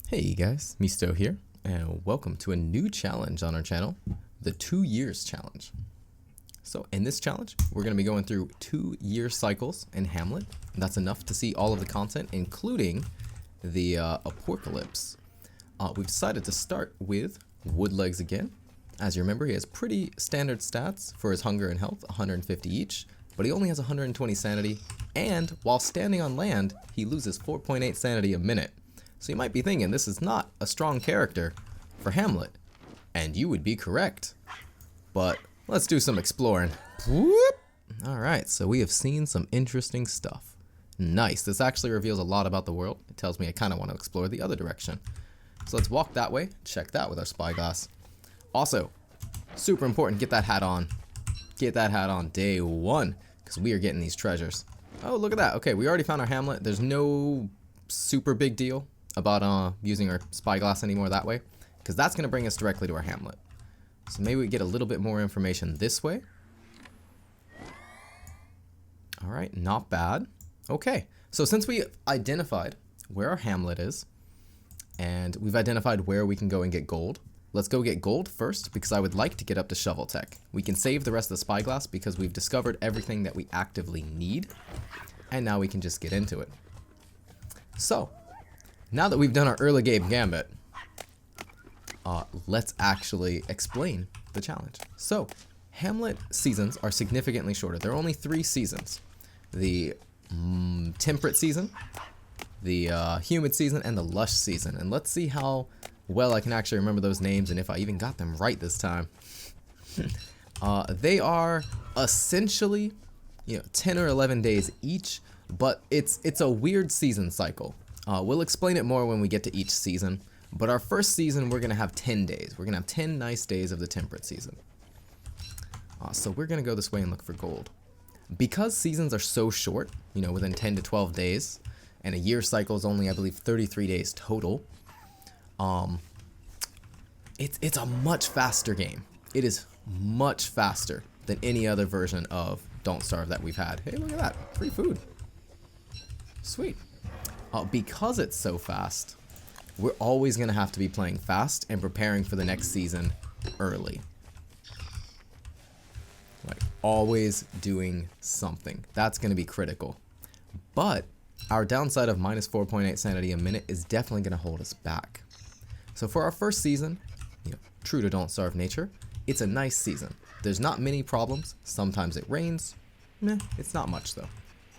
Hey guys, Misuto here, and welcome to a new challenge on our channel, the 2 years challenge. So in this challenge, we're going to be going through 2-year cycles in Hamlet. That's enough to see all of the content, including the apocalypse. We've decided to start with Woodlegs again. As you remember, he has pretty standard stats for his hunger and health, 150 each, but he only has 120 sanity, and while standing on land, he loses 4.8 sanity a minute. So you might be thinking this is not a strong character for Hamlet, and you would be correct. But let's do some exploring. Whoop! Alright, so we have seen some interesting stuff. Nice, this actually reveals a lot about the world. It tells me I kind of want to explore the other direction. So let's walk that way, check that with our spyglass. Also, super important, get that hat on. Get that hat on day one, because we are getting these treasures. Oh, look at that. Okay, we already found our Hamlet. There's no super big deal about using our spyglass anymore that way, because that's going to bring us directly to our Hamlet. So maybe we get a little bit more information this way. Alright, not bad. Okay, so since we identified where our Hamlet is, and we've identified where we can go and get gold, let's go get gold first, because I would like to get up to shovel tech. We can save the rest of the spyglass because we've discovered everything that we actively need, and now we can just get into it. So, now that we've done our early game gambit, let's actually explain the challenge. So, Hamlet seasons are significantly shorter. There are only 3 seasons. The temperate season, the humid season, and the lush season. And let's see how well I can actually remember those names and if I even got them right this time. They are essentially, 10 or 11 days each, but it's a weird season cycle. We'll explain it more when we get to each season, but our first season we're going to have 10 days. We're going to have 10 nice days of the temperate season. So we're going to go this way and look for gold. Because seasons are so short, within 10 to 12 days, and a year cycle is only, I believe, 33 days total, it's a much faster game. It is much faster than any other version of Don't Starve that we've had. Hey, look at that. Free food. Sweet. Because it's so fast, we're always going to have to be playing fast and preparing for the next season early. Like, always doing something. That's going to be critical. But our downside of minus 4.8 sanity a minute is definitely going to hold us back. So for our first season, true to Don't Starve nature, it's a nice season. There's not many problems. Sometimes it rains. Meh, it's not much though.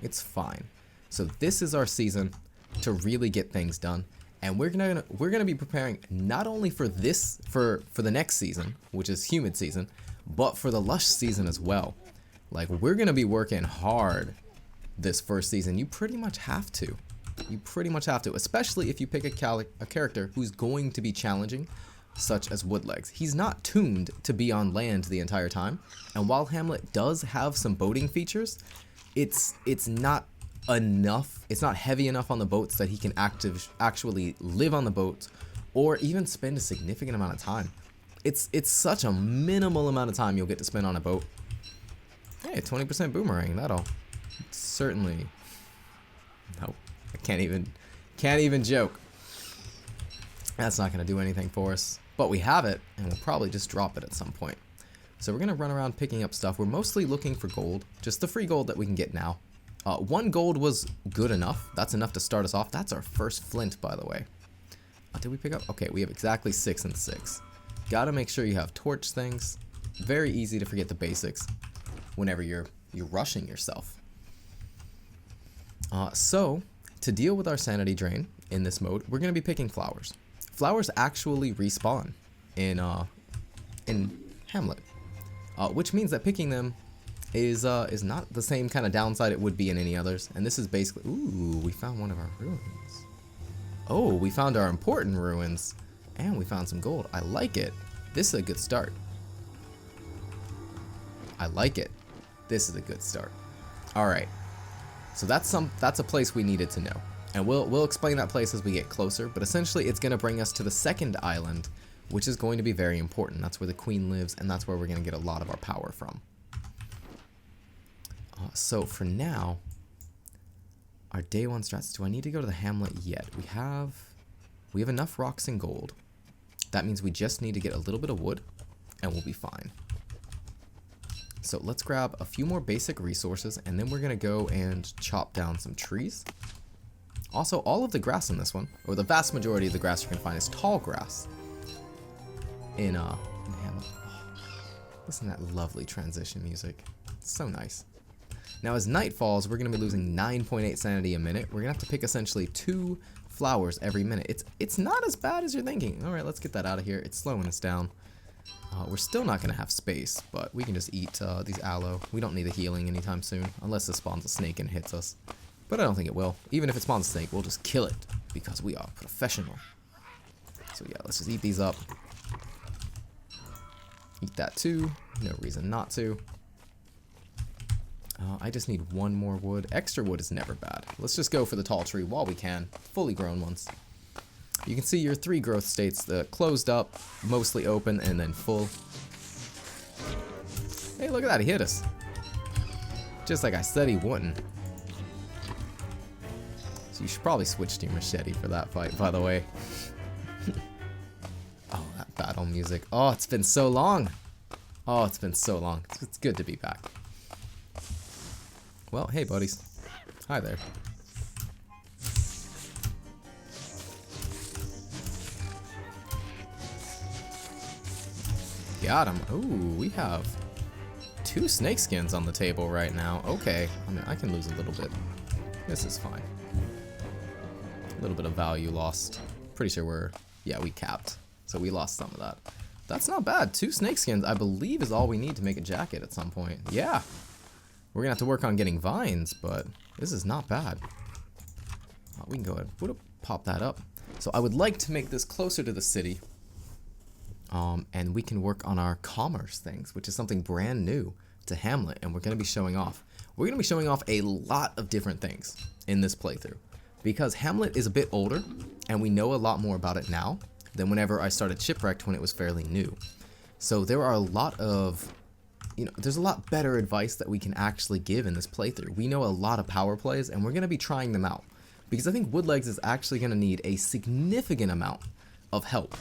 It's fine. So this is our season to really get things done, and we're gonna be preparing not only for this for the next season, which is humid season, but for the lush season as well. Like, we're gonna be working hard this first season. You pretty much have to. You pretty much have to, especially if you pick a character who's going to be challenging, such as Woodlegs. He's not tuned to be on land the entire time, and while Hamlet does have some boating features, it's not enough. It's not heavy enough on the boats that he can actually live on the boat or even spend a significant amount of time. It's such a minimal amount of time you'll get to spend on a boat. Hey, 20% boomerang. That'll certainly. No, I can't even joke. That's not going to do anything for us. But we have it, and we'll probably just drop it at some point. So we're going to run around picking up stuff. We're mostly looking for gold, just the free gold that we can get now. 1 gold was good enough. That's enough to start us off. That's our first flint, by the way. Did we pick up? Okay, we have exactly 6 and 6. Gotta make sure you have torch things. Very easy to forget the basics whenever you're rushing yourself. So, to deal with our sanity drain in this mode, we're going to be picking flowers. Flowers actually respawn in Hamlet, which means that picking them is not the same kind of downside it would be in any others. And this is basically, ooh, we found one of our ruins. Oh, we found our important ruins, and we found some gold. I like it. This is a good start. I like it. This is a good start. All right. So that's a place we needed to know, and we'll explain that place as we get closer. But essentially, it's going to bring us to the second island, which is going to be very important. That's where the queen lives, and that's where we're going to get a lot of our power from. So for now, our day 1 strats. Do I need to go to the Hamlet yet? We have We have enough rocks and gold. That means we just need to get a little bit of wood, and we'll be fine. So let's grab a few more basic resources, and then we're going to go and chop down some trees. Also, all of the grass in this one, or the vast majority of the grass you're going to find is tall grass. In Hamlet. Oh, listen to that lovely transition music. It's so nice. Now, as night falls, we're going to be losing 9.8 sanity a minute. We're going to have to pick essentially 2 flowers every minute. It's not as bad as you're thinking. All right, let's get that out of here. It's slowing us down. We're still not going to have space, but we can just eat these aloe. We don't need the healing anytime soon, unless it spawns a snake and hits us. But I don't think it will. Even if it spawns a snake, we'll just kill it, because we are professional. So yeah, let's just eat these up. Eat that too. No reason not to. I just need 1 more wood. Extra wood is never bad. Let's just go for the tall tree while we can. Fully grown ones. You can see your 3 growth states, the closed up, mostly open, and then full. Hey, look at that, he hit us. Just like I said he wouldn't. So you should probably switch to your machete for that fight, by the way. Oh, that battle music. Oh, it's been so long. Oh, it's been so long. It's good to be back. Well, hey, buddies. Hi there. Got him. Ooh, we have 2 snake skins on the table right now. Okay. I mean, I can lose a little bit. This is fine. A little bit of value lost. Pretty sure we capped. So we lost some of that. That's not bad. 2 snake skins, I believe, is all we need to make a jacket at some point. Yeah. We're going to have to work on getting vines, but this is not bad. We can go ahead and pop that up. So I would like to make this closer to the city. And we can work on our commerce things, which is something brand new to Hamlet, and we're going to be showing off. We're going to be showing off a lot of different things in this playthrough, because Hamlet is a bit older, and we know a lot more about it now than whenever I started Shipwrecked when it was fairly new. So there are a lot of, there's a lot better advice that we can actually give in this playthrough. We know a lot of power plays, and we're going to be trying them out, because I think Woodlegs is actually going to need a significant amount of help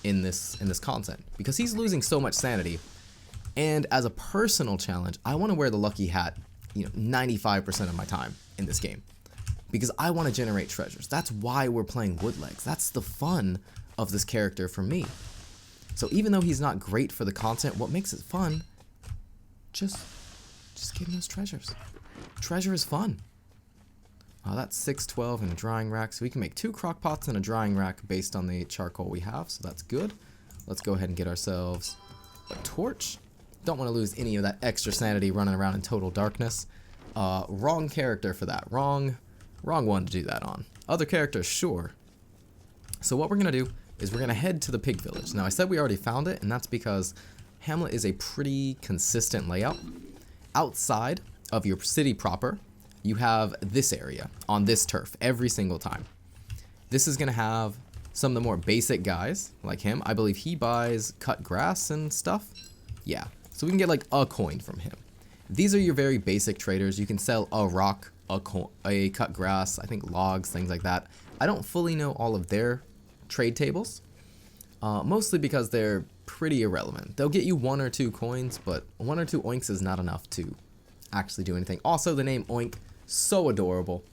in this content, because he's losing so much sanity. And as a personal challenge, I want to wear the lucky hat 95% of my time in this game, because I want to generate treasures. That's why we're playing Woodlegs. That's the fun of this character for me. So even though he's not great for the content, what makes it fun, just getting those treasures. Treasure is fun. That's 612 in a drying rack, so we can make 2 crock pots and a drying rack based on the charcoal we have, so that's good. Let's go ahead and get ourselves a torch. Don't want to lose any of that extra sanity running around in total darkness. Wrong character for that. Wrong one to do that on. Other characters, sure. So what we're going to do is we're going to head to the pig village. Now, I said we already found it, and that's because Hamlet is a pretty consistent layout. Outside of your city proper, you have this area on this turf every single time. This is going to have some of the more basic guys like him. I believe he buys cut grass and stuff. Yeah, so we can get like a coin from him. These are your very basic traders. You can sell a rock, a cut grass, I think logs, things like that. I don't fully know all of their trade tables, mostly because they're pretty irrelevant. They'll get you 1 or 2 coins, but 1 or 2 oinks is not enough to actually do anything. Also, the name oink, so adorable.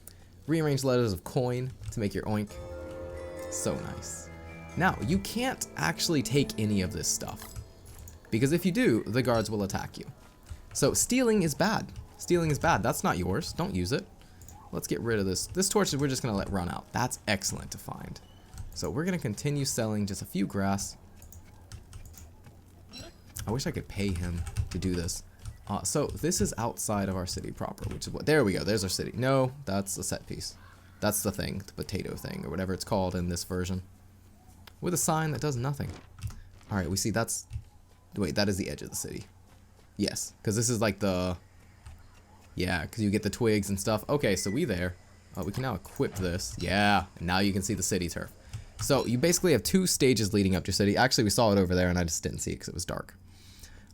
Rearrange letters of coin to make your oink. So nice. Now, you can't actually take any of this stuff, because if you do, the guards will attack you. So stealing is bad. Stealing is bad. That's not yours. Don't use it. Let's get rid of this. This torch we're just going to let run out. That's excellent to find. So we're going to continue selling just a few grass. I wish I could pay him to do this. So this is outside of our city proper, which is what, there we go, there's our city. No, that's a set piece. That's the thing, the potato thing, or whatever it's called in this version. With a sign that does nothing. Alright, we see that's, wait, that is the edge of the city. Yes, because this is like the, yeah, because you get the twigs and stuff. Okay, so we there. We can now equip this. Yeah, and now you can see the city turf. So you basically have 2 stages leading up to your city. Actually, we saw it over there, and I just didn't see it because it was dark.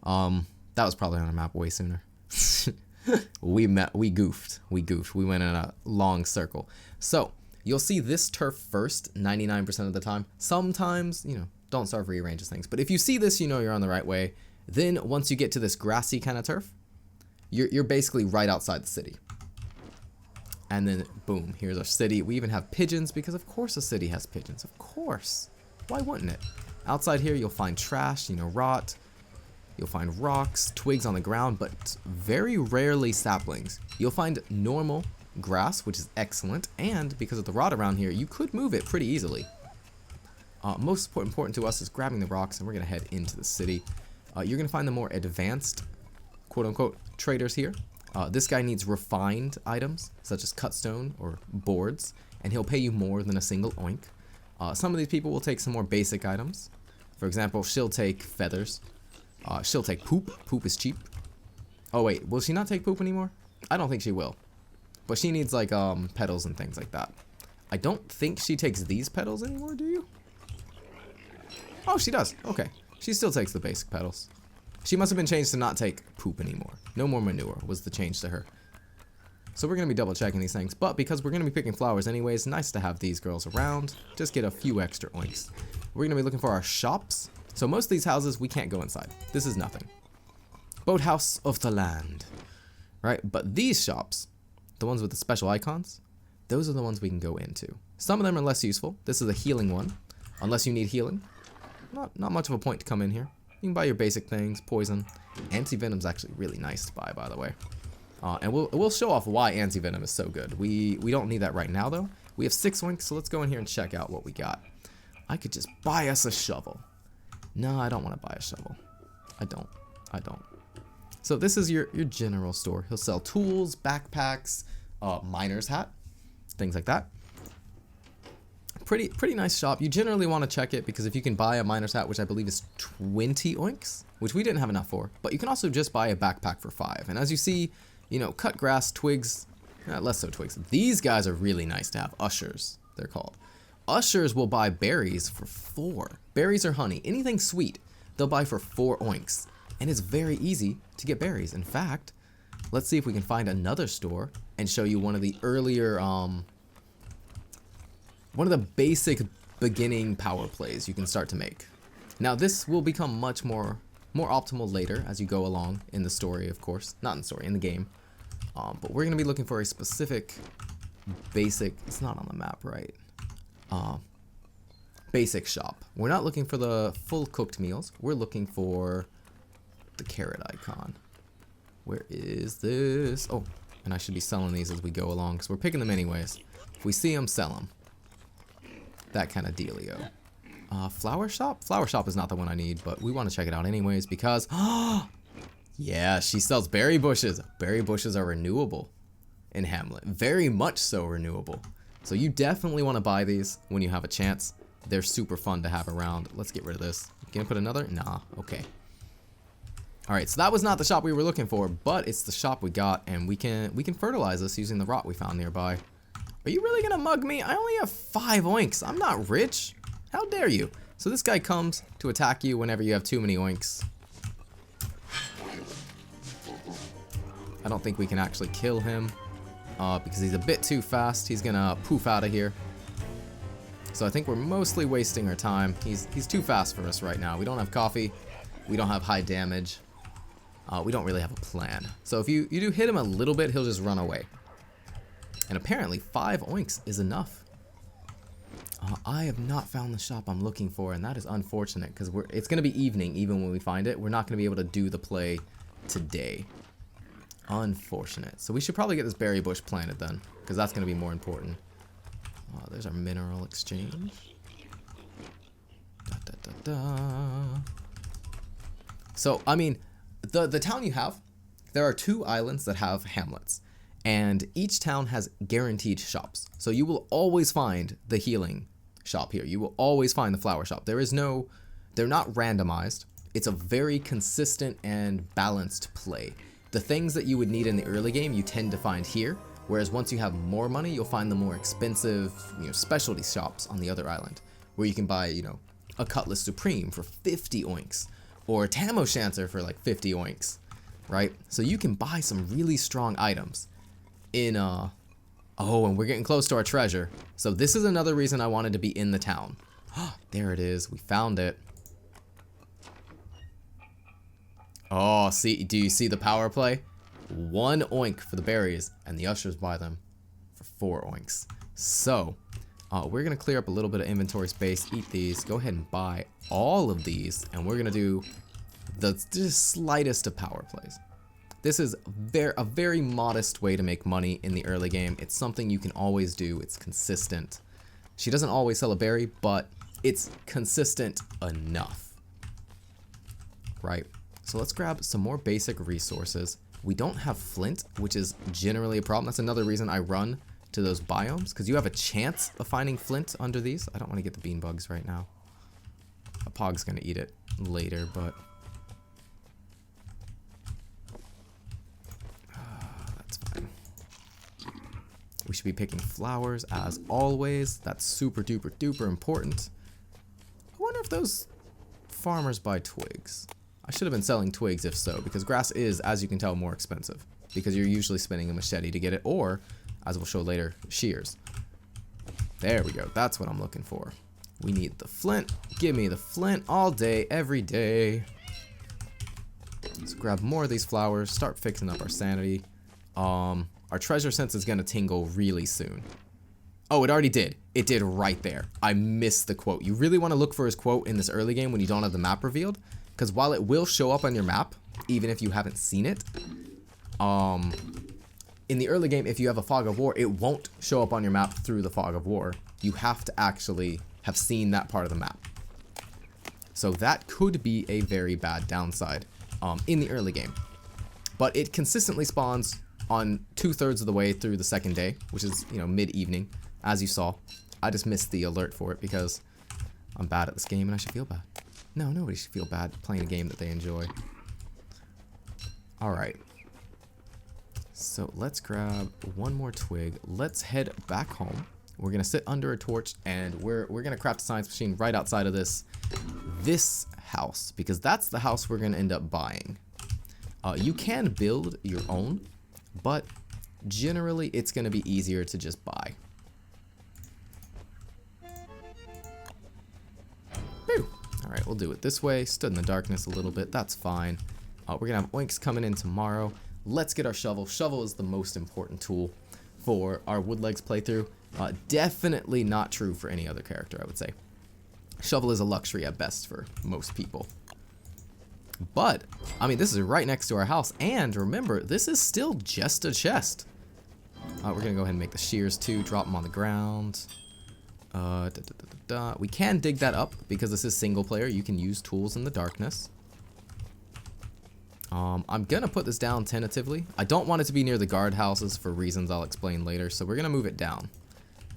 That was probably on our map way sooner. we goofed. We went in a long circle. So You'll see this turf first 99% of the time. Sometimes, don't Starve rearranges things. But if you see this, you know you're on the right way. Then once you get to this grassy kind of turf, you're basically right outside the city. And then, boom, here's our city. We even have pigeons because, of course, a city has pigeons. Of course. Why wouldn't it? Outside here, you'll find trash, rot. You'll find rocks, twigs on the ground, but very rarely saplings. You'll find normal grass, which is excellent. And because of the rot around here, you could move it pretty easily. Most important to us is grabbing the rocks, and we're going to head into the city. You're going to find the more advanced, quote-unquote, traders here. This guy needs refined items, such as cut stone or boards, and he'll pay you more than a single oink. Some of these people will take some more basic items. For example, she'll take feathers. She'll take poop. Poop is cheap. Oh, wait, will she not take poop anymore? I don't think she will. But she needs, like, petals and things like that. I don't think she takes these petals anymore, do you? Oh, she does. Okay. She still takes the basic petals. She must have been changed to not take poop anymore. No more manure was the change to her. So we're going to be double checking these things. But because we're going to be picking flowers anyways, nice to have these girls around. Just get a few extra oinks. We're going to be looking for our shops. So most of these houses, we can't go inside. This is nothing. Boathouse of the land. Right? But these shops, the ones with the special icons, those are the ones we can go into. Some of them are less useful. This is a healing one. Unless you need healing. Not much of a point to come in here. You can buy your basic things, poison. Anti-venom's actually really nice to buy, by the way. And we'll show off why anti-venom is so good. We don't need that right now, though. We have 6 winks, so let's go in here and check out what we got. I could just buy us a shovel. No, I don't want to buy a shovel. I don't. So this is your general store. He'll sell tools, backpacks, miner's hat, things like that. Pretty nice shop. You generally want to check it because if you can buy a miner's hat, which I believe is 20 oinks, which we didn't have enough for, but you can also just buy a backpack for 5. And as you see, cut grass, twigs, less so twigs. These guys are really nice to have. Ushers, they're called. Ushers will buy berries for 4. Berries or honey, anything sweet, they'll buy for 4 oinks. And it's very easy to get berries. In fact, let's see if we can find another store and show you one of the earlier, one of the basic beginning power plays you can start to make. Now this will become much more optimal later as you go along in the story, of course. Not in the story, in the game. But we're going to be looking for a specific basic, it's not on the map, right? Basic shop. We're not looking for the full cooked meals. We're looking for the carrot icon. Where is this? Oh, and I should be selling these as we go along because we're picking them anyways. If we see them, sell them. That kind of dealio. Flower shop? Flower shop is not the one I need, but we want to check it out anyways because... yeah, she sells berry bushes. Berry bushes are renewable in Hamlet. Very much so renewable. So you definitely want to buy these when you have a chance. They're super fun to have around. Let's get rid of this. Can I put another? Nah, okay. Alright, so that was not the shop we were looking for, but it's the shop we got, and we can fertilize this using the rot we found nearby. Are you really gonna mug me? I only have 5 oinks. I'm not rich. How dare you? So this guy comes to attack you whenever you have too many oinks. I don't think we can actually kill him because he's a bit too fast. He's gonna poof out of here. So I think we're mostly wasting our time. He's too fast for us right now. We don't have coffee. We don't have high damage. We don't really have a plan. So if you do hit him a little bit, he'll just run away. And apparently 5 oinks is enough. I have not found the shop I'm looking for, and that is unfortunate because it's going to be evening even when we find it. We're not going to be able to do the play today. Unfortunate. So we should probably get this berry bush planted then, because that's going to be more important. There's our mineral exchange. Da, da, da, da. So, I mean, the town you have, there are 2 islands that have hamlets. And each town has guaranteed shops. So you will always find the healing shop here. You will always find the flower shop. They're not randomized. It's a very consistent and balanced play. The things that you would need in the early game, you tend to find here. Whereas once you have more money, you'll find the more expensive, specialty shops on the other island. Where you can buy, a Cutlass Supreme for 50 oinks. Or a Tam O'Shanter for like 50 oinks. Right? So you can buy some really strong items in Oh, and we're getting close to our treasure. So this is another reason I wanted to be in the town. There it is. We found it. Oh, see, do you see the power play? 1 oink for the berries, and the ushers buy them for 4 oinks. So, we're going to clear up a little bit of inventory space, eat these, go ahead and buy all of these, and we're going to do the just slightest of power plays. This is a very modest way to make money in the early game. It's something you can always do. It's consistent. She doesn't always sell a berry, but it's consistent enough. Right? So let's grab some more basic resources. We don't have flint, which is generally a problem. That's another reason I run to those biomes, because you have a chance of finding flint under these. I don't want to get the bean bugs right now. A pog's going to eat it later, but... that's fine. We should be picking flowers as always. That's super duper duper important. I wonder if those farmers buy twigs. I should have been selling twigs if so, because grass is, as you can tell, more expensive. Because you're usually spending a machete to get it, or, as we'll show later, shears. There we go. That's what I'm looking for. We need the flint. Give me the flint all day, every day. Let's grab more of these flowers, start fixing up our sanity. Our treasure sense is going to tingle really soon. Oh, it already did. It did right there. I missed the quote. You really want to look for his quote in this early game when you don't have the map revealed. Because while it will show up on your map, even if you haven't seen it, in the early game, if you have a fog of war, it won't show up on your map through the fog of war. You have to actually have seen that part of the map. So that could be a very bad downside in the early game. But it consistently spawns on 2/3 of the way through the second day, which is, you know, mid-evening, as you saw. I just missed the alert for it because I'm bad at this game and I should feel bad. No, nobody should feel bad playing a game that they enjoy. Alright. So let's grab one more twig. Let's head back home. We're going to sit under a torch and we're going to craft a science machine right outside of this house. Because that's the house we're going to end up buying. You can build your own, but generally it's going to be easier to just buy. Woo! Alright, we'll do it this way. Stood in the darkness a little bit. That's fine. We're going to have oinks coming in tomorrow. Let's get our shovel. Shovel is the most important tool for our Woodlegs playthrough. Definitely not true for any other character, I would say. Shovel is a luxury at best for most people. But, I mean, this is right next to our house. And remember, this is still just a chest. We're going to go ahead and make the shears too. Drop them on the ground. We can dig that up because this is single player. You can use tools in the darkness. I'm gonna put this down tentatively. I don't want it to be near the guard houses for reasons I'll explain later, so we're gonna move it down.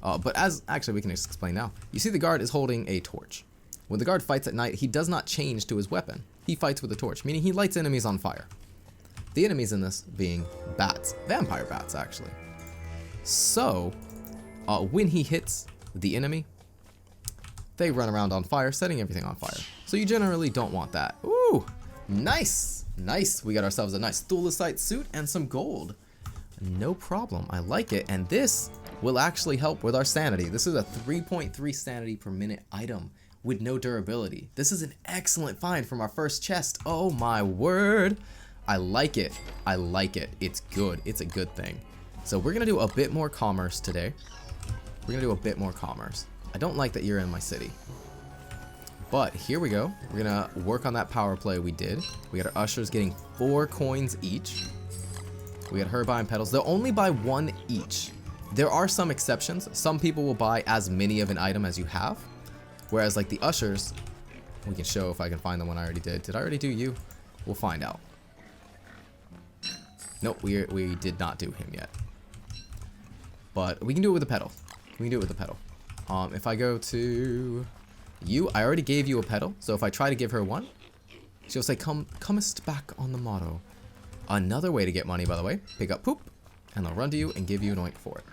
But actually we can just explain now. You see the guard is holding a torch. When the guard fights at night, he does not change to his weapon. He fights with a torch, meaning he lights enemies on fire. The enemies in this being bats, vampire bats actually. So, when he hits the enemy, they run around on fire, setting everything on fire. So you generally don't want that. Ooh, nice, nice. We got ourselves a nice thulecite suit and some gold. No problem, I like it. And this will actually help with our sanity. This is a 3.3 sanity per minute item with no durability. This is an excellent find from our first chest. Oh my word. I like it. I like it. It's good. It's a good thing. So we're gonna do a bit more commerce today. We're gonna do a bit more commerce. I don't like that you're in my city. But here we go. We're gonna work on that power play we did. We got our ushers getting 4 coins each. We got Herbine petals. They'll only buy 1 each. There are some exceptions. Some people will buy as many of an item as you have. Whereas like the ushers, we can show if I can find the one I already did. Did I already do you? We'll find out. Nope, we did not do him yet. But we can do it with a petal. We can do it with a petal. If I go to you, I already gave you a petal. So if I try to give her one, she'll say, comest back on the motto. Another way to get money, by the way, pick up poop, and they'll run to you and give you an oink for it.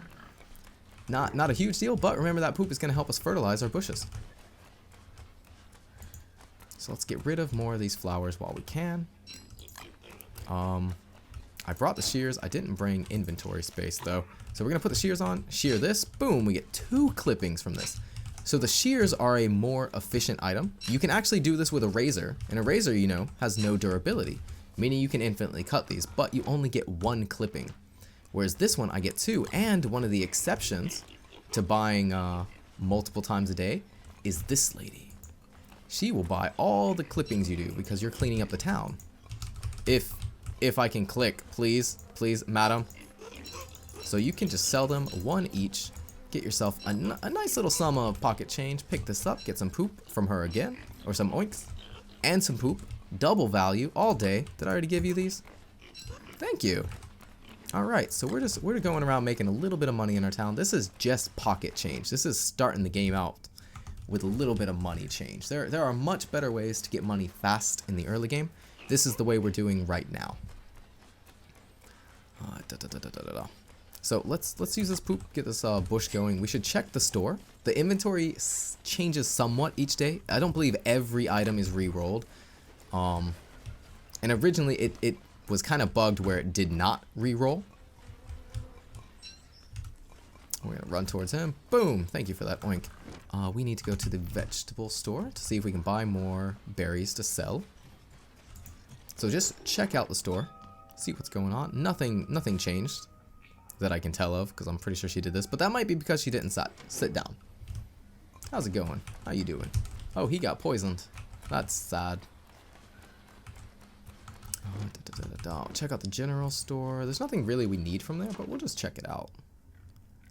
Not a huge deal, but remember that poop is going to help us fertilize our bushes. So let's get rid of more of these flowers while we can. I brought the shears. I didn't bring inventory space though. So we're going to put the shears on, shear this, boom, we get 2 clippings from this. So the shears are a more efficient item. You can actually do this with a razor, and a razor, you know, has no durability, meaning you can infinitely cut these, but you only get 1 clipping. Whereas this one, I get 2, and one of the exceptions to buying multiple times a day is this lady. She will buy all the clippings you do because you're cleaning up the town. If I can click, please, madam. So you can just sell them 1 each, get yourself a nice little sum of pocket change, pick this up, get some poop from her again, or some oinks, and some poop, double value all day. Did I already give you these? Thank you. Alright, so we're going around making a little bit of money in our town. This is just pocket change. This is starting the game out with a little bit of money change. There are much better ways to get money fast in the early game. This is the way we're doing right now. So let's use this poop, get this bush going. We should check the store. The inventory changes somewhat each day. I don't believe every item is re-rolled. And originally it was kind of bugged where it did not re-roll. We're gonna run towards him. Boom! Thank you for that, oink. We need to go to the vegetable store to see if we can buy more berries to sell. So just check out the store, see what's going on. Nothing changed that I can tell of, because I'm pretty sure she did this, but that might be because she didn't sit down. How's it going? How you doing? Oh, he got poisoned. That's sad. Check out the general store. There's nothing really we need from there, but we'll just check it out.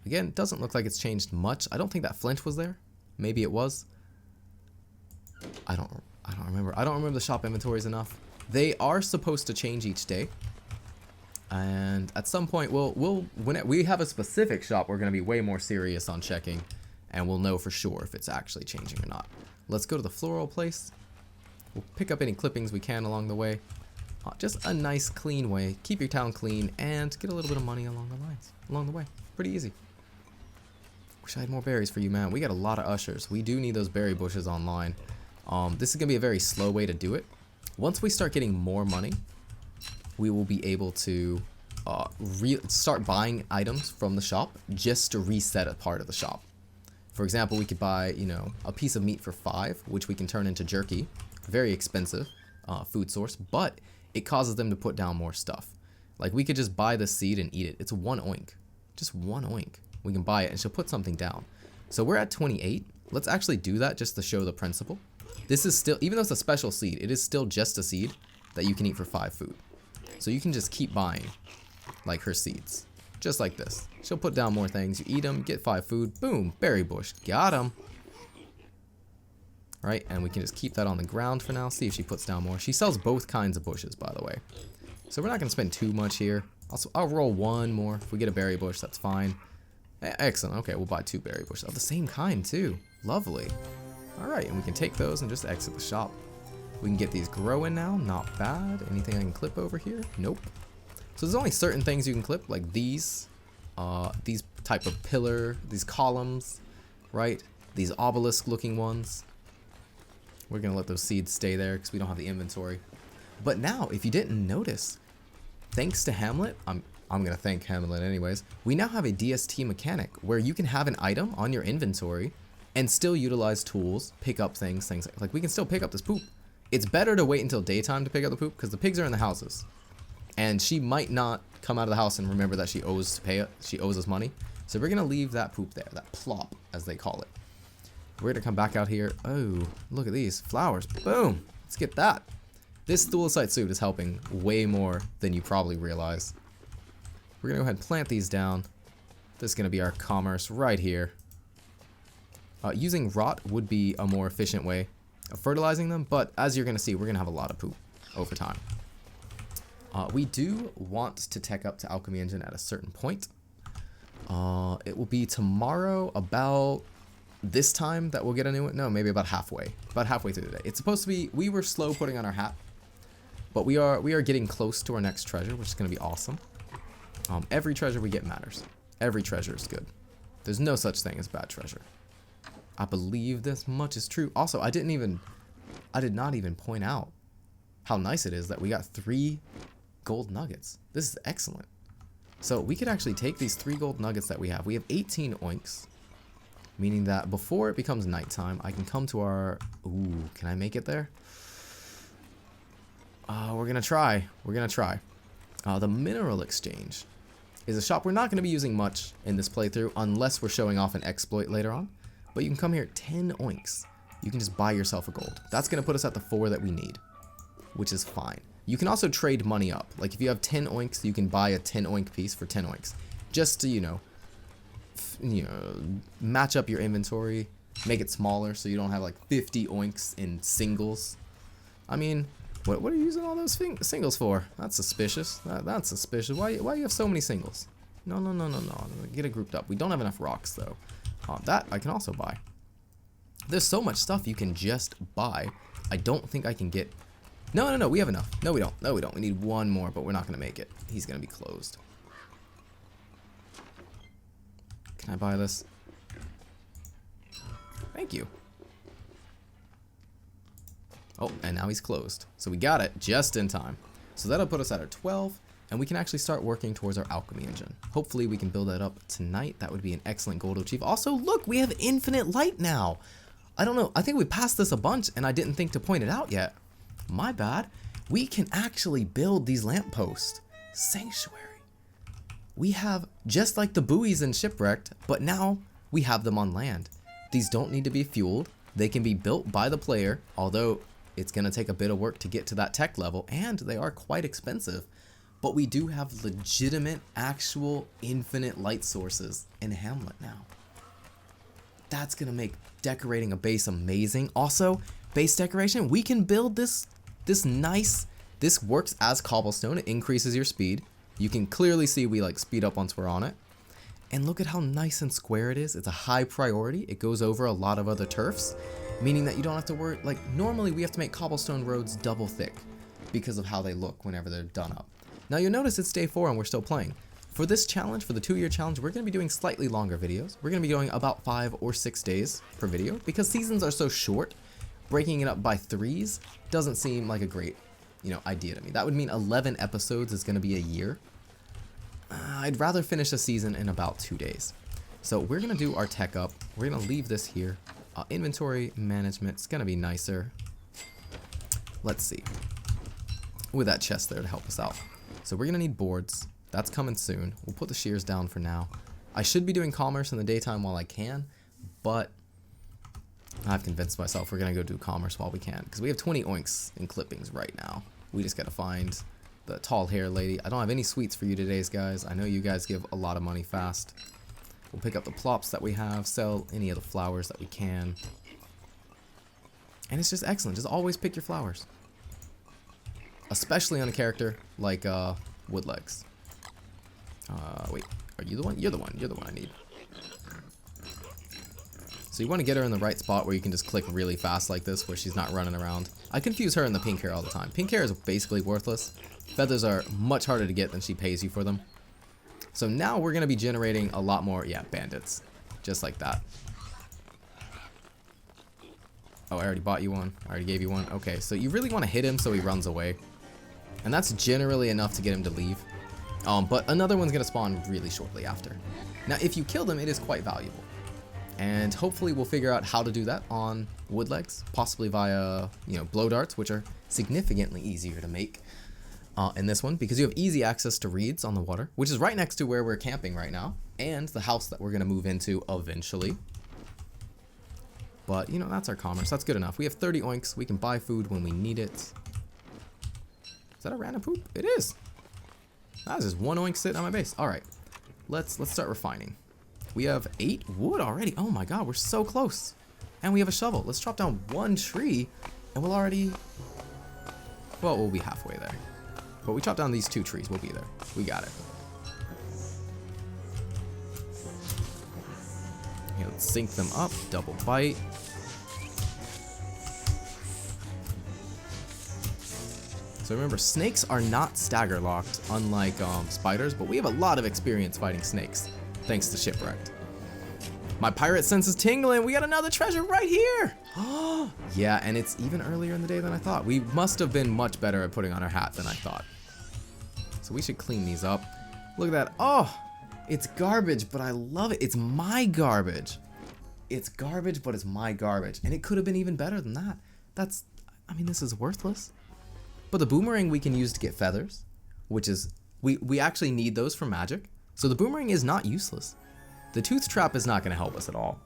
Again, it doesn't look like it's changed much. I don't think that flint was there. Maybe it was. I don't remember. I don't remember the shop inventories enough. They are supposed to change each day. And at some point, when we have a specific shop, we're going to be way more serious on checking, and we'll know for sure if it's actually changing or not. Let's go to the floral place. We'll pick up any clippings we can along the way. Just a nice, clean way. Keep your town clean and get a little bit of money along the way. Pretty easy. Wish I had more berries for you, man. We got a lot of ushers. We do need those berry bushes online. This is going to be a very slow way to do it. Once we start getting more money, we will be able to start buying items from the shop just to reset a part of the shop. For example, we could buy, you know, a piece of meat for 5, which we can turn into jerky. Very expensive food source, but it causes them to put down more stuff. Like, we could just buy the seed and eat it. It's 1 oink. Just 1 oink. We can buy it and she'll put something down. So we're at 28. Let's actually do that just to show the principle. This is still, even though it's a special seed, it is still just a seed that you can eat for 5 food. So you can just keep buying, like, her seeds. Just like this. She'll put down more things. You eat them, get 5 food. Boom. Berry bush. Got them. Right? And we can just keep that on the ground for now. See if she puts down more. She sells both kinds of bushes, by the way. So we're not going to spend too much here. I'll roll 1 more. If we get a berry bush, that's fine. Excellent. Okay, we'll buy 2 berry bushes. Of the same kind, too. Lovely. Alright, and we can take those and just exit the shop. We can get these growing now. Not bad. Anything I can clip over here? Nope. So there's only certain things you can clip, like these type of pillar, these columns, right? These obelisk looking ones. We're gonna let those seeds stay there because we don't have the inventory. But now, if you didn't notice, thanks to Hamlet, I'm gonna thank Hamlet anyways, we now have a DST mechanic where you can have an item on your inventory and still utilize tools, pick up things like we can still pick up this poop. It's better to wait until daytime to pick up the poop because the pigs are in the houses. And she might not come out of the house and remember that she owes us money. So we're gonna leave that poop there, that plop as they call it. We're gonna come back out here. Oh, look at these flowers. Boom. Let's get that. This thulecite suit is helping way more than you probably realize. We're gonna go ahead and plant these down. This is gonna be our commerce right here. Using rot would be a more efficient way of fertilizing them, but as you're gonna see, we're gonna have a lot of poop over time. We do want to tech up to Alchemy Engine at a certain point. It will be tomorrow about this time that we'll get a new one. No, maybe about halfway through the day. It's supposed to be, we were slow putting on our hat, but we are getting close to our next treasure, which is going to be awesome. Every treasure we get matters. Every treasure is good. There's no such thing as bad treasure. I believe this much is true. Also, I did not even point out how nice it is that we got 3 gold nuggets. This is excellent. So we could actually take these 3 gold nuggets that we have. We have 18 oinks, meaning that before it becomes nighttime, I can come to our... Ooh, can I make it there? We're going to try. We're going to try. The mineral exchange is a shop we're not going to be using much in this playthrough unless we're showing off an exploit later on. But you can come here, 10 oinks. You can just buy yourself a gold. That's going to put us at the 4 that we need, which is fine. You can also trade money up. Like if you have 10 oinks, you can buy a 10 oink piece for 10 oinks. Just to, you know, match up your inventory, make it smaller so you don't have like 50 oinks in singles. I mean, what are you using all those singles for? That's suspicious. That's suspicious. Why you have so many singles? No. Get it grouped up. We don't have enough rocks though. That I can also buy. There's so much stuff you can just buy. I don't think I can get... No, we have enough. No, we don't. We need one more, but we're not going to make it. He's going to be closed. Can I buy this? Thank you. Oh, and now he's closed. So we got it just in time. So that'll put us at our 12, and we can actually start working towards our alchemy engine. Hopefully we can build that up tonight. That would be an excellent goal to achieve. Also, look, we have infinite light now. I don't know. I think we passed this a bunch, and I didn't think to point it out yet. My bad. We can actually build these lampposts. Sanctuary. We have just like the buoys in Shipwrecked, but now we have them on land. These don't need to be fueled. They can be built by the player, although it's going to take a bit of work to get to that tech level, and they are quite expensive. But we do have legitimate, actual, infinite light sources in Hamlet now. That's going to make decorating a base amazing. Also, base decoration, we can build this nice... This works as cobblestone. It increases your speed. You can clearly see we like speed up once we're on it. And look at how nice and square it is. It's a high priority. It goes over a lot of other turfs, meaning that you don't have to worry. Like normally we have to make cobblestone roads double thick because of how they look whenever they're done up. Now you'll notice it's day 4 and we're still playing. For this challenge, for the 2-year challenge, we're going to be doing slightly longer videos. We're going to be going about 5 or 6 days per video because seasons are so short. Breaking it up by 3s doesn't seem like a great, idea to me. That would mean 11 episodes is going to be a year. I'd rather finish a season in about 2 days. So we're going to do our tech up. We're going to leave this here. Inventory management is going to be nicer. Let's see. With that chest there to help us out. So we're going to need boards. That's coming soon. We'll put the shears down for now. I should be doing commerce in the daytime while I can, but I've convinced myself we're going to go do commerce while we can because we have 20 oinks in clippings right now. We just got to find the tall hair lady. I don't have any sweets for you today, guys. I know you guys give a lot of money fast. We'll pick up the plops that we have, sell any of the flowers that we can. And it's just excellent. Just always pick your flowers. Especially on a character like Woodlegs. Wait, are you the one? You're the one. You're the one I need. So you want to get her in the right spot where you can just click really fast like this, where she's not running around. I confuse her and the pink hair all the time. Pink hair is basically worthless. Feathers are much harder to get than she pays you for them. So now we're going to be generating a lot more, bandits. Just like that. Oh, I already bought you one. I already gave you one. Okay, so you really want to hit him so he runs away. And that's generally enough to get him to leave. But another one's going to spawn really shortly after. Now, if you kill them, it is quite valuable. And hopefully we'll figure out how to do that on Woodlegs, possibly via, blow darts, which are significantly easier to make in this one because you have easy access to reeds on the water, which is right next to where we're camping right now, and the house that we're going to move into eventually. But, that's our commerce. That's good enough. We have 30 oinks. We can buy food when we need it. Is that a random poop? It is. That's just 1 oink sitting on my base. All right. Let's start refining. We have 8 wood already. Oh my god, we're so close. And we have a shovel. Let's chop down 1 tree and we'll already... Well, we'll be halfway there. But we chop down these 2 trees. We'll be there. We got it. Okay, let's sync them up. Double bite. So remember, snakes are not stagger locked, unlike spiders, but we have a lot of experience fighting snakes. Thanks to Shipwrecked. My pirate sense is tingling. We got another treasure right here. Yeah, and it's even earlier in the day than I thought. We must have been much better at putting on our hat than I thought. So we should clean these up. Look at that. Oh, it's garbage, but I love it. It's my garbage. It's garbage, but it's my garbage. And it could have been even better than that. I mean, this is worthless. But the boomerang we can use to get feathers, which is, we actually need those for magic. So the boomerang is not useless. The tooth trap is not going to help us at all.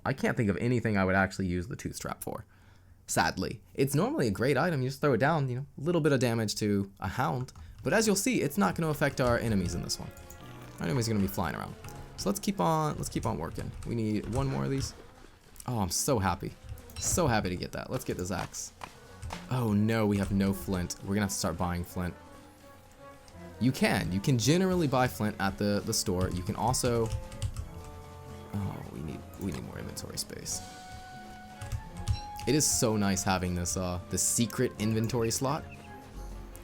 I can't think of anything I would actually use the tooth trap for. Sadly. It's normally a great item. You just throw it down, you know, a little bit of damage to a hound. But as you'll see, it's not going to affect our enemies in this one. Our enemies are going to be flying around. So let's keep on working. We need one more of these. Oh, I'm so happy. So happy to get that. Let's get this axe. Oh no, we have no flint. We're going to have to start buying flint. You can generally buy flint at the store. You can also... Oh, we need more inventory space. It is so nice having this the secret inventory slot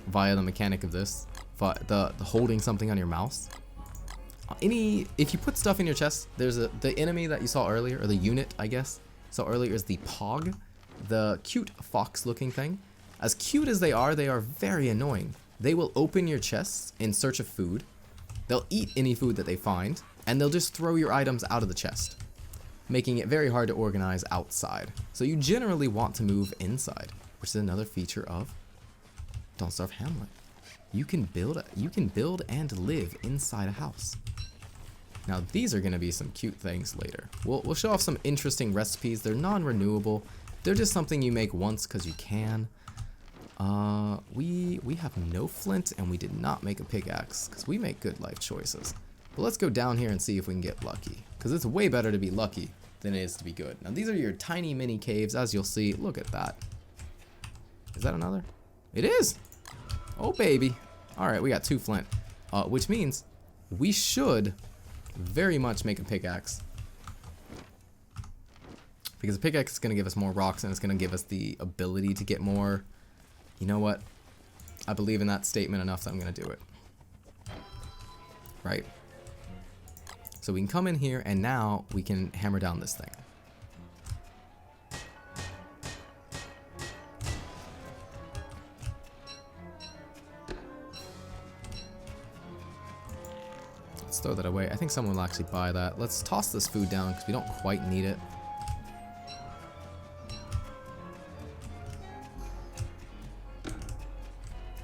via the mechanic of this, the holding something on your mouse. If you put stuff in your chest, there's the enemy that you saw earlier, or the unit I guess saw earlier, is the Pog, the cute fox-looking thing. As cute as they are very annoying. They will open your chests in search of food. They'll eat any food that they find, and they'll just throw your items out of the chest, making it very hard to organize outside. So you generally want to move inside, which is another feature of Don't Starve Hamlet. You can build and live inside a house. Now these are going to be some cute things later. We'll show off some interesting recipes. They're non-renewable. They're just something you make once because you can. We have no flint, and we did not make a pickaxe because we make good life choices. But let's go down here and see if we can get lucky, because it's way better to be lucky than it is to be good. Now these are your tiny mini caves, as you'll see. Look at that. Is that another? It is. Oh baby. All right, we got 2 flint, which means we should very much make a pickaxe, because a pickaxe is going to give us more rocks, and it's going to give us the ability to get more. You know what? I believe in that statement enough that I'm going to do it. Right? So we can come in here, and now we can hammer down this thing. Let's throw that away. I think someone will actually buy that. Let's toss this food down because we don't quite need it.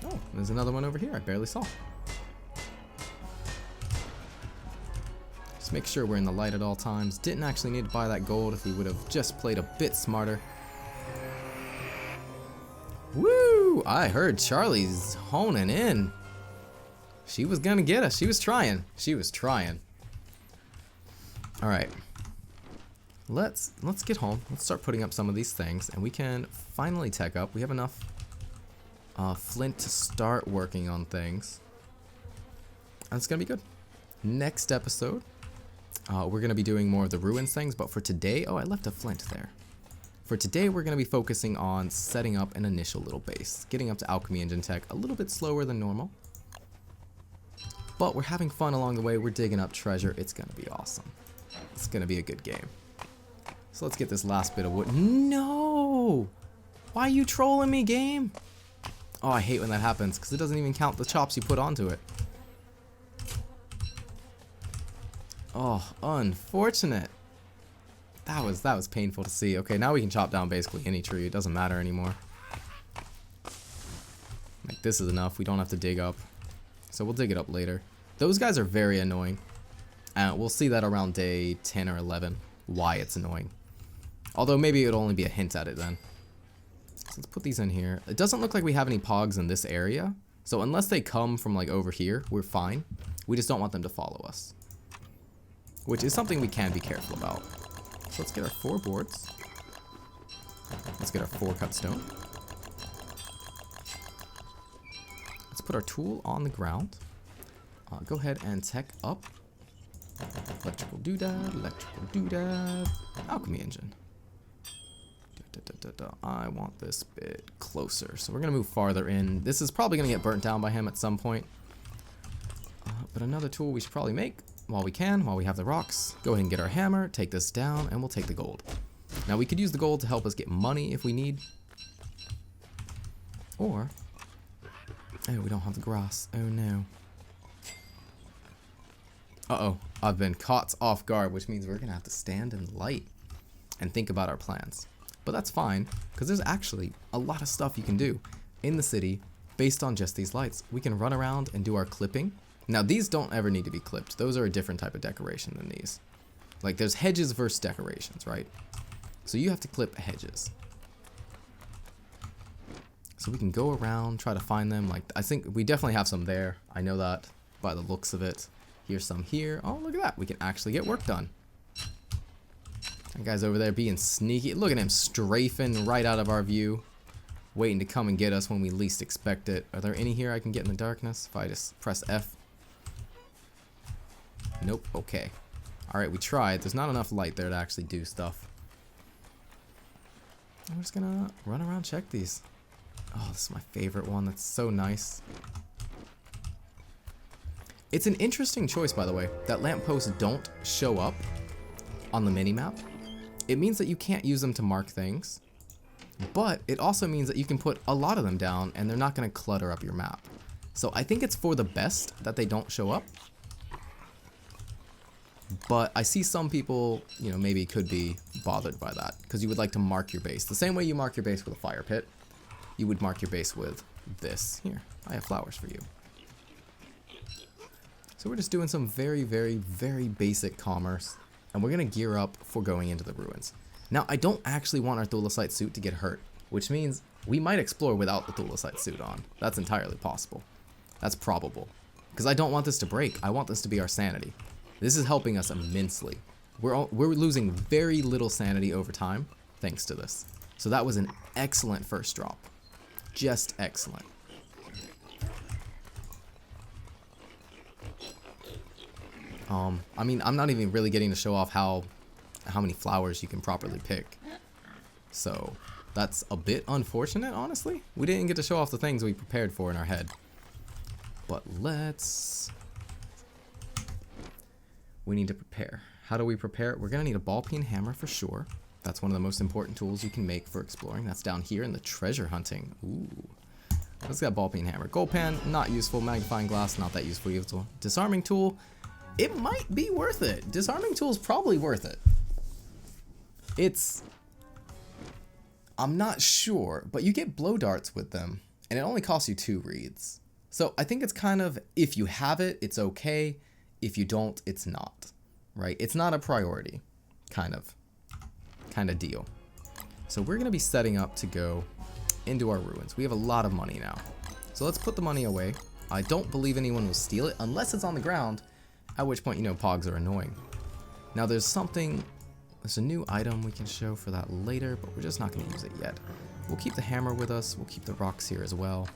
Oh, there's another one over here I barely saw. Just make sure we're in the light at all times. Didn't actually need to buy that gold if we would have just played a bit smarter. Woo! I heard Charlie's honing in. She was gonna get us. She was trying. She was trying. All right. Let's get home. Let's start putting up some of these things, and we can finally tech up. We have enough flint to start working on things. And it's gonna be good. Next episode, we're gonna be doing more of the ruins things, but for today, oh, I left a flint there. For today, we're gonna be focusing on setting up an initial little base, getting up to alchemy engine tech a little bit slower than normal. But we're having fun along the way. We're digging up treasure. It's gonna be awesome. It's gonna be a good game. So let's get this last bit of wood. No! Why are you trolling me, game? Oh, I hate when that happens, because it doesn't even count the chops you put onto it. Oh, unfortunate. That was painful to see. Okay, now we can chop down basically any tree. It doesn't matter anymore. Like, this is enough. We don't have to dig up. So we'll dig it up later. Those guys are very annoying. We'll see that around day 10 or 11, why it's annoying. Although maybe it'll only be a hint at it then. So let's put these in here. It doesn't look like we have any pogs in this area. So unless they come from like over here, we're fine. We just don't want them to follow us, which is something we can be careful about. So let's get our 4 boards. Let's get our 4 cut stone. Let's put our tool on the ground. Go ahead and tech up. Electrical doodad, alchemy engine. I want this bit closer, so we're gonna move farther in. This is probably gonna get burnt down by him at some point. But another tool we should probably make while we can, while we have the rocks. Go ahead and get our hammer, take this down, and we'll take the gold. Now we could use the gold to help us get money if we need. Or, oh, we don't have the grass. Oh no. Uh-oh, I've been caught off guard, which means we're gonna have to stand in light and think about our plans. But that's fine, because there's actually a lot of stuff you can do in the city based on just these lights. We can run around and do our clipping. Now, these don't ever need to be clipped. Those are a different type of decoration than these. Like, there's hedges versus decorations, right? So you have to clip hedges. So we can go around, try to find them. Like, I think we definitely have some there. I know that by the looks of it. Here's some here. Oh, look at that. We can actually get work done. That guy's over there being sneaky. Look at him strafing right out of our view. Waiting to come and get us when we least expect it. Are there any here I can get in the darkness? If I just press F. Nope. Okay. Alright, we tried. There's not enough light there to actually do stuff. I'm just gonna run around, check these. Oh, this is my favorite one. That's so nice. It's an interesting choice, by the way, that lampposts don't show up on the minimap. It means that you can't use them to mark things, but it also means that you can put a lot of them down and they're not going to clutter up your map. So I think it's for the best that they don't show up. But I see some people, you know, maybe could be bothered by that because you would like to mark your base. The same way you mark your base with a fire pit, you would mark your base with this. Here, I have flowers for you. So we're just doing some very, very, very basic commerce, and we're going to gear up for going into the ruins. Now, I don't actually want our Thulecite suit to get hurt, which means we might explore without the Thulecite suit on. That's entirely possible. That's probable. Because I don't want this to break. I want this to be our sanity. This is helping us immensely. We're losing very little sanity over time, thanks to this. So that was an excellent first drop. Just excellent. I mean, I'm not even really getting to show off how many flowers you can properly pick. So that's a bit unfortunate, honestly. We didn't get to show off the things we prepared for in our head. But we need to prepare. How do we prepare? We're gonna need a ball peen hammer for sure. That's one of the most important tools you can make for exploring. That's down here in the treasure hunting. Ooh. Let's get ball peen hammer. Gold pan, not useful. Magnifying glass, not that useful either. Disarming tool, it might be worth it. Disarming tool is probably worth it. I'm not sure, but you get blow darts with them, and it only costs you 2 reeds. So I think it's kind of, if you have it, it's okay. If you don't, it's not, right? It's not a priority, kind of deal. So we're gonna be setting up to go into our ruins. We have a lot of money now. So let's put the money away. I don't believe anyone will steal it unless it's on the ground, at which point, you know, pogs are annoying. Now there's a new item we can show for that later, but we're just not gonna use it yet. We'll keep the hammer with us. We'll keep the rocks here as well.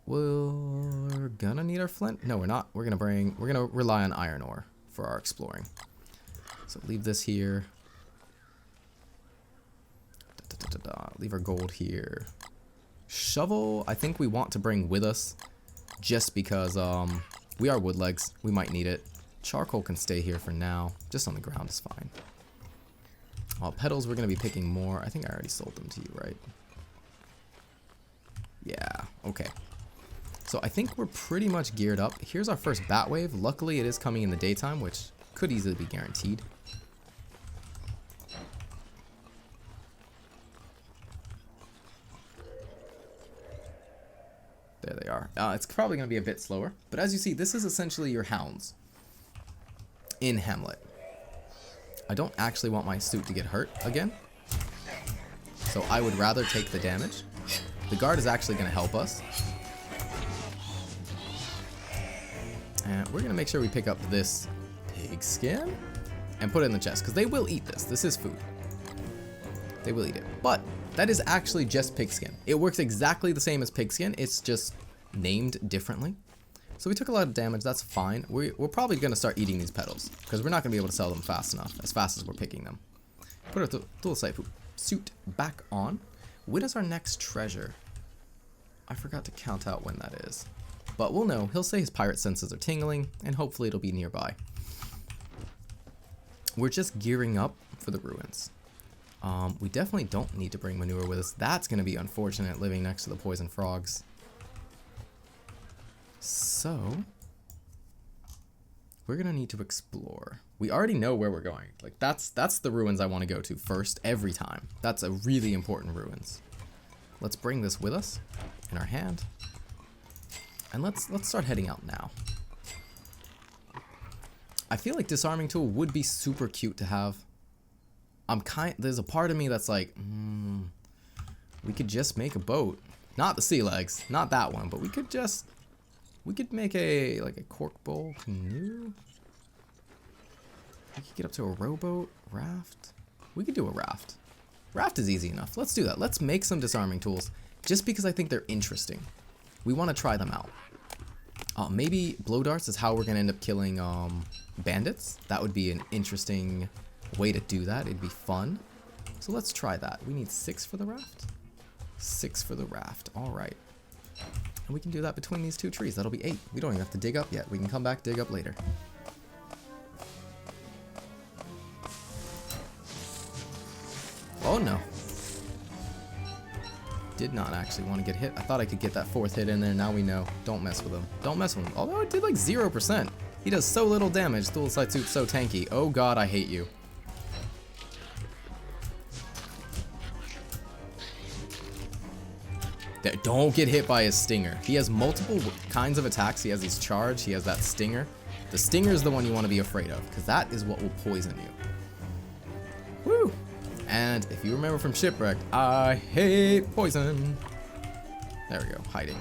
We're gonna need our flint. No, we're not. We're gonna rely on iron ore for our exploring. So leave this here. Leave our gold here. Shovel, I think we want to bring with us just because we are woodlegs. We might need it. Charcoal can stay here for now. Just on the ground is fine. Petals, we're going to be picking more. I think I already sold them to you, right? Yeah, okay. So I think we're pretty much geared up. Here's our first bat wave. Luckily, it is coming in the daytime, which could easily be guaranteed. There they are. It's probably going to be a bit slower. But as you see, this is essentially your hounds in Hamlet. I don't actually want my suit to get hurt again. So I would rather take the damage. The guard is actually going to help us. And we're going to make sure we pick up this pig skin and put it in the chest. Because they will eat this. This is food. They will eat it. But that is actually just pigskin. It works exactly the same as pigskin. It's just named differently. So we took a lot of damage. That's fine. We're probably going to start eating these petals because we're not going to be able to sell them fast enough, as fast as we're picking them. Put our Thulecite suit back on. When is our next treasure? I forgot to count out when that is. But we'll know. He'll say his pirate senses are tingling, and hopefully it'll be nearby. We're just gearing up for the ruins. We definitely don't need to bring manure with us. That's going to be unfortunate living next to the poison frogs. So, we're gonna need to explore. We already know where we're going. Like that's the ruins I want to go to first every time. That's a really important ruins. Let's bring this with us in our hand. And let's start heading out now. I feel like disarming tool would be super cute to have. There's a part of me that's like, we could just make a boat. Not the sea legs, not that one, but we could make a cork bowl canoe. We could get up to a rowboat, raft. We could do a raft. Raft is easy enough. Let's do that. Let's make some disarming tools just because I think they're interesting. We want to try them out. Maybe blow darts is how we're going to end up killing bandits. That would be an interesting way to do that. It'd be fun. So let's try that. We need 6 for the raft. 6 for the raft. All right. And we can do that between these 2 trees. That'll be 8. We don't even have to dig up yet. We can come back, dig up later. Oh no. Did not actually want to get hit. I thought I could get that 4th hit in there. Now we know. Don't mess with him. Don't mess with him. Although it did like 0%. He does so little damage. Dual Sight Suit's so tanky. Oh god, I hate you. Don't get hit by his stinger. He has multiple kinds of attacks. He has his charge. He has that stinger. The stinger is the one you want to be afraid of because that is what will poison you. Woo! And if you remember from Shipwrecked, I hate poison. There we go, hiding.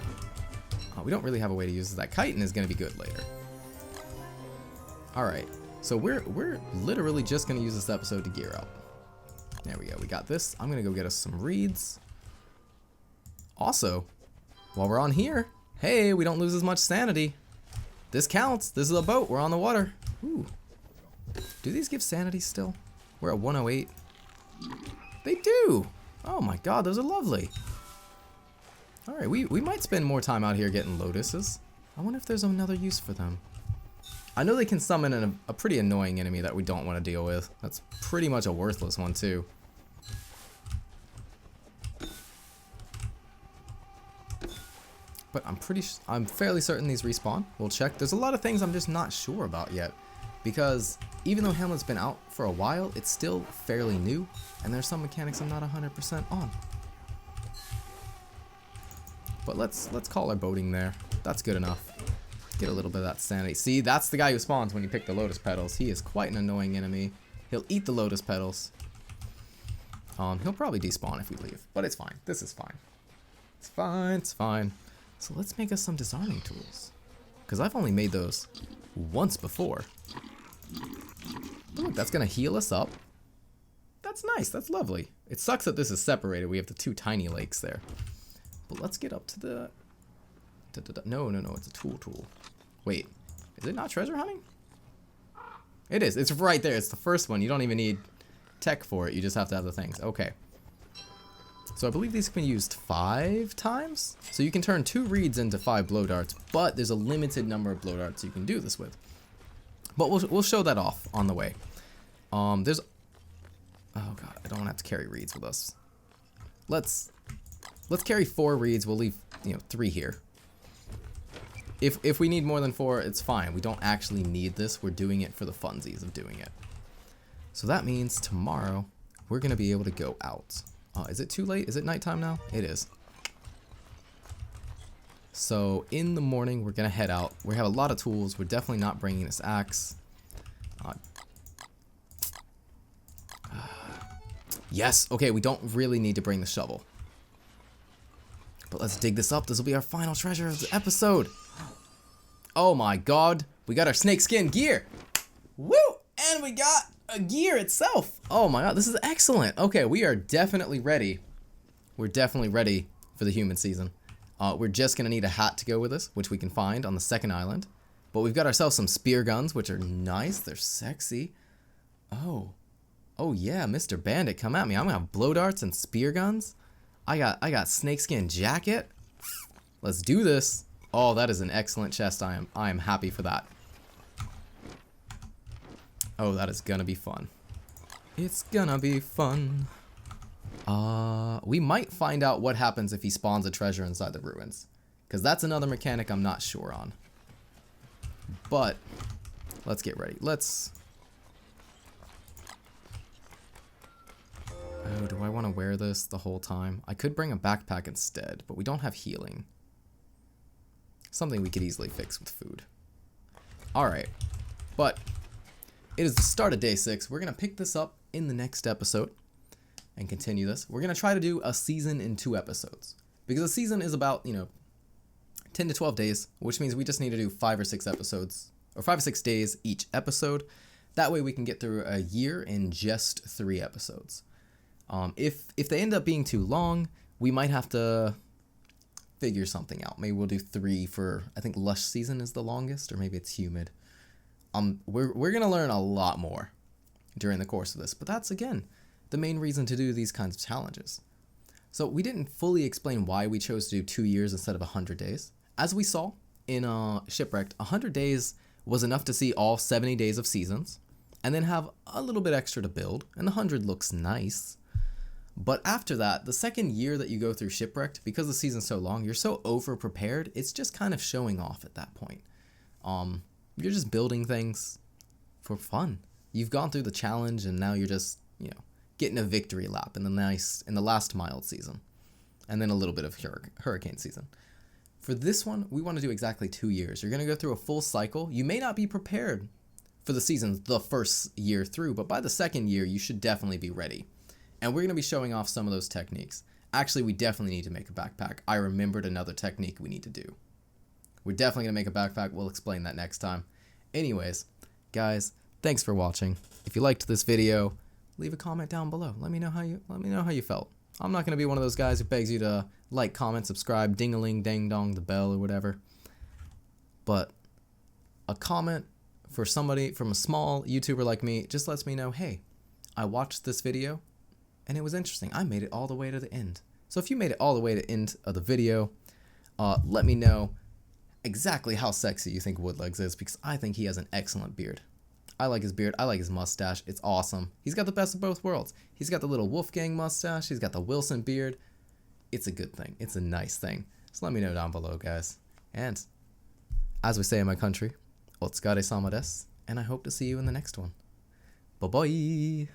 We don't really have a way to use this. That chitin is going to be good later. All right, so we're literally just going to use this episode to gear up. There we go, we got this. I'm going to go get us some reeds. Also, while we're on here, hey, we don't lose as much sanity. This counts. This is a boat. We're on the water. Ooh. Do these give sanity still? We're at 108. They do. Oh my god, those are lovely. All right, we might spend more time out here getting lotuses. I wonder if there's another use for them. I know they can summon a pretty annoying enemy that we don't want to deal with. That's pretty much a worthless one too. But I'm fairly certain these respawn. We'll check. There's a lot of things I'm just not sure about yet. Because even though Hamlet's been out for a while, it's still fairly new. And there's some mechanics I'm not 100% on. But let's call our boating there. That's good enough. Get a little bit of that sanity. See, that's the guy who spawns when you pick the lotus petals. He is quite an annoying enemy. He'll eat the lotus petals. He'll probably despawn if we leave. But it's fine. This is fine. It's fine. It's fine. So let's make us some disarming tools. Because I've only made those once before. Look, that's going to heal us up. That's nice. That's lovely. It sucks that this is separated. We have the 2 tiny lakes there. But let's get up to the... No, it's a tool. Wait, is it not treasure hunting? It is. It's right there. It's the first one. You don't even need tech for it. You just have to have the things. Okay. So I believe these can be used 5 times. So you can turn 2 reeds into 5 blow darts, but there's a limited number of blow darts you can do this with. But we'll show that off on the way. Oh god, I don't want to have to carry reeds with us. Let's carry 4 reeds. We'll leave 3 here. If we need more than 4, it's fine. We don't actually need this. We're doing it for the funsies of doing it. So that means tomorrow we're gonna be able to go out. Is it too late? Is it nighttime now? It is. So in the morning, we're going to head out. We have a lot of tools. We're definitely not bringing this axe. Yes. Okay, we don't really need to bring the shovel. But let's dig this up. This will be our final treasure of the episode. Oh my god. We got our snakeskin gear. Woo! And we got a gear itself. Oh my god, this is excellent. Okay, we are definitely ready. We're definitely ready for the human season. We're just gonna need a hat to go with us, which we can find on the second island. But we've got ourselves some spear guns, which are nice. They're sexy. Oh yeah, Mr. Bandit, come at me. I'm gonna have blow darts and spear guns. I got snakeskin jacket. Let's do this. Oh, that is an excellent chest. I am happy for that. Oh, that is gonna be fun. It's gonna be fun. We might find out what happens if he spawns a treasure inside the ruins. Because that's another mechanic I'm not sure on. But Let's get ready. Oh, do I want to wear this the whole time? I could bring a backpack instead, but we don't have healing. Something we could easily fix with food. Alright, but it is the start of day 6. We're going to pick this up in the next episode and continue this. We're going to try to do a season in 2 episodes. Because a season is about, 10 to 12 days, which means we just need to do 5 or 6 episodes, or 5 or 6 days each episode. That way we can get through a year in just 3 episodes. If they end up being too long, we might have to figure something out. Maybe we'll do 3 for, I think Lush season is the longest, or maybe it's humid. We're gonna learn a lot more during the course of this, but that's again the main reason to do these kinds of challenges. So we didn't fully explain why we chose to do 2 years instead of 100 days. As we saw in Shipwrecked, 100 days was enough to see all 70 days of seasons, and then have a little bit extra to build, and 100 looks nice. But after that, the second year that you go through Shipwrecked, because the season's so long, you're so over-prepared, it's just kind of showing off at that point. You're just building things for fun. You've gone through the challenge, and now you're just, getting a victory lap in the last mild season. And then a little bit of hurricane season. For this one, we want to do exactly 2 years. You're going to go through a full cycle. You may not be prepared for the seasons the first year through, but by the second year, you should definitely be ready. And we're going to be showing off some of those techniques. Actually, we definitely need to make a backpack. I remembered another technique we need to do. We're definitely going to make a backpack. We'll explain that next time. Anyways, guys, thanks for watching. If you liked this video, leave a comment down below. Let me know how you felt. I'm not going to be one of those guys who begs you to like, comment, subscribe, ding-a-ling, dang-dong, the bell, or whatever. But a comment for somebody from a small YouTuber like me just lets me know, hey, I watched this video and it was interesting. I made it all the way to the end. So if you made it all the way to the end of the video, let me know exactly how sexy you think Woodlegs is, because I think he has an excellent beard. I like his beard. I like his mustache. It's awesome. He's got the best of both worlds. He's got the little Wolfgang mustache. He's got the Wilson beard. It's a good thing. It's a nice thing. So let me know down below, guys. And as we say in my country, otsukare-sama desu, and I hope to see you in the next one. Bye-bye.